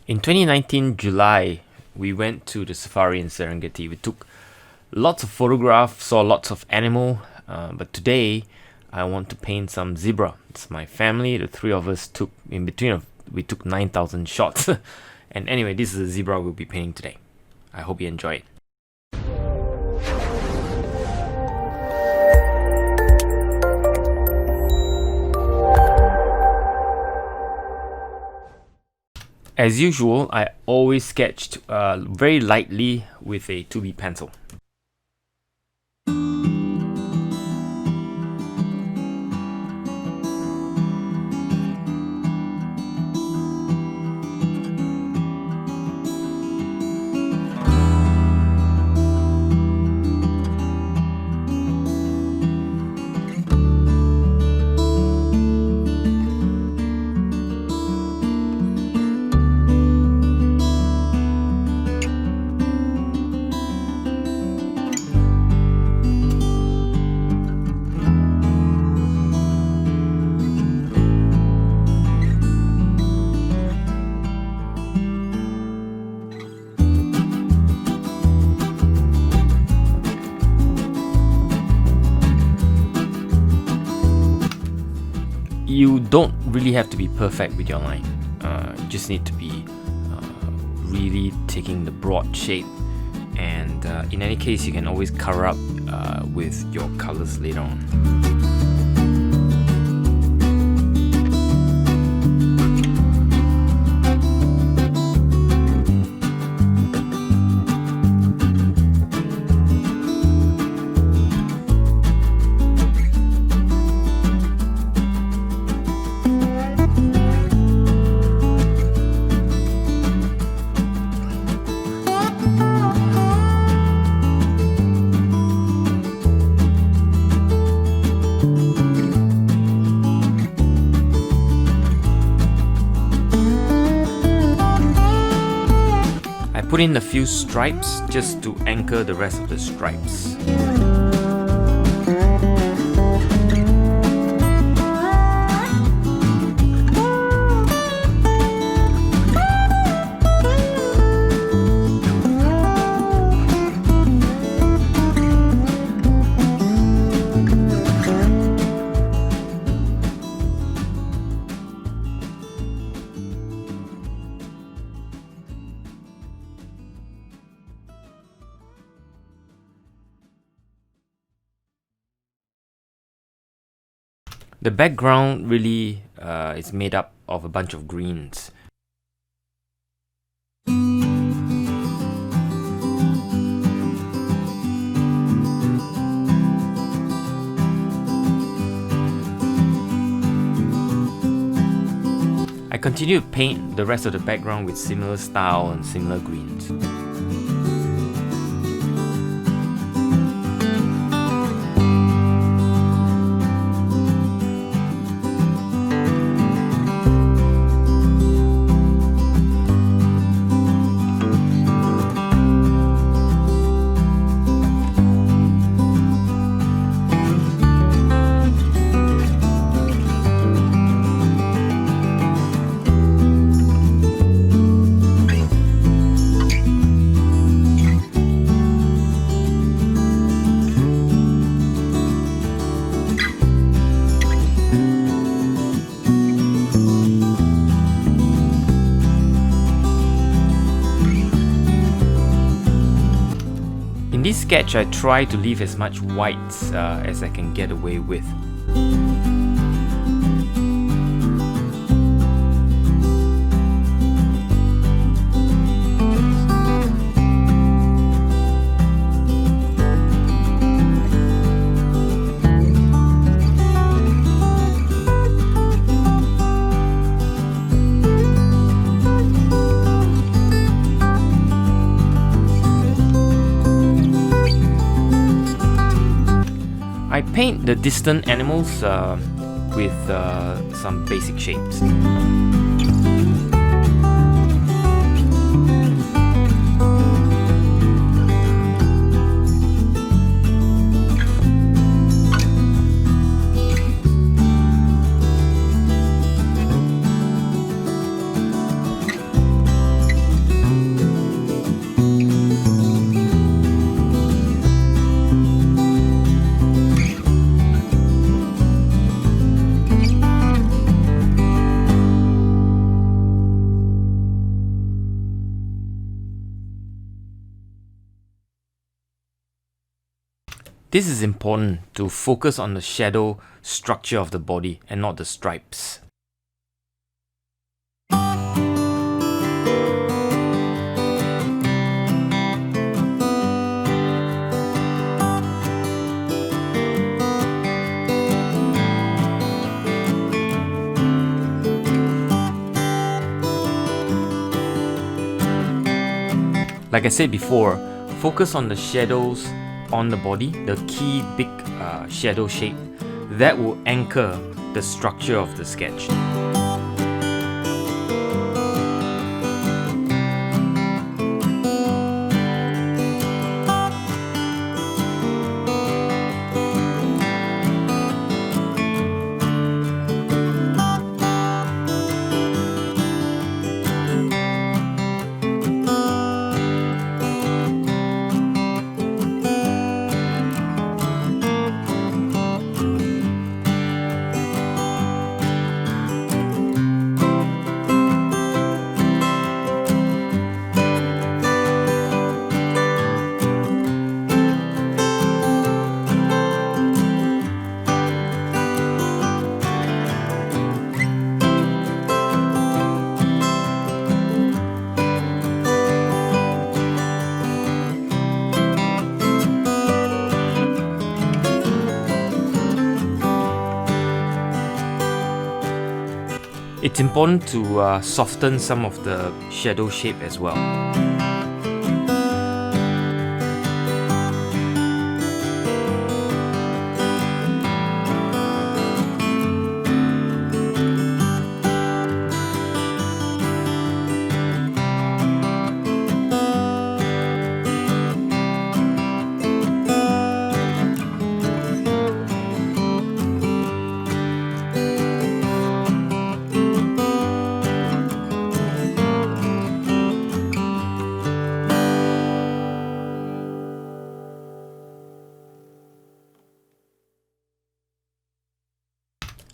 In 2019 July, we went to the safari in Serengeti. We took lots of photographs, saw lots of animal, but today I want to paint some zebra. It's my family, the three of us took, in between of, we took 9,000 shots. And anyway, this is the zebra we'll be painting today. I hope you enjoy it. As usual, I always sketched very lightly with a 2B pencil. You don't really have to be perfect with your line. You just need to be really taking the broad shape, and in any case you can always cover up with your colors later on. Put in a few stripes just to anchor the rest of the stripes. The background really is made up of a bunch of greens. I continue to paint the rest of the background with similar style and similar greens. In this sketch, I try to leave as much white as I can get away with. I paint the distant animals with some basic shapes. This is important to focus on the shadow structure of the body and not the stripes. Like I said before, focus on the shadows on the body, the key big shadow shape. That will anchor the structure of the sketch. It's important to soften some of the shadow shape as well.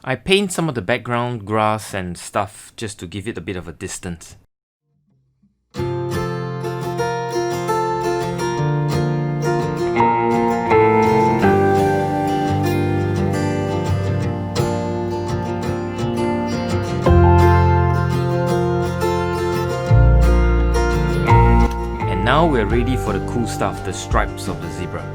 I paint some of the background, grass and stuff just to give it a bit of a distance. And now we're ready for the cool stuff, the stripes of the zebra.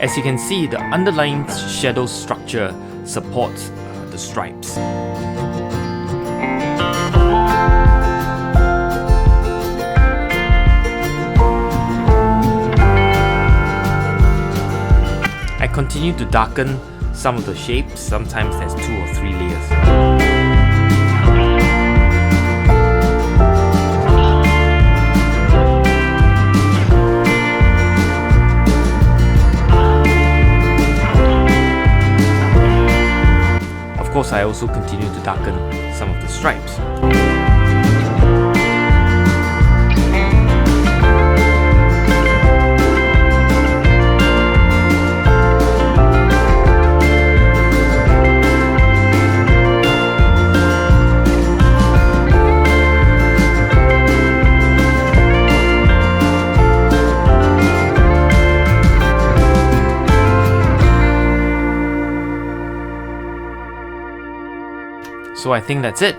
As you can see, the underlying shadow structure supports the stripes. I continue continue to darken some of the shapes. Sometimes there's 2 or 3 layers. Of course, I also continue to darken some of the stripes. So I think that's it.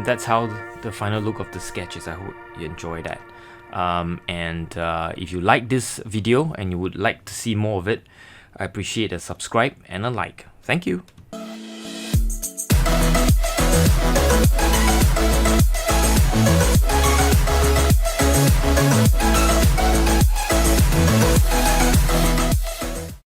That's how the final look of the sketch is. I hope you enjoy that. If you like this video and you would like to see more of it, I appreciate a subscribe and a like. Thank you.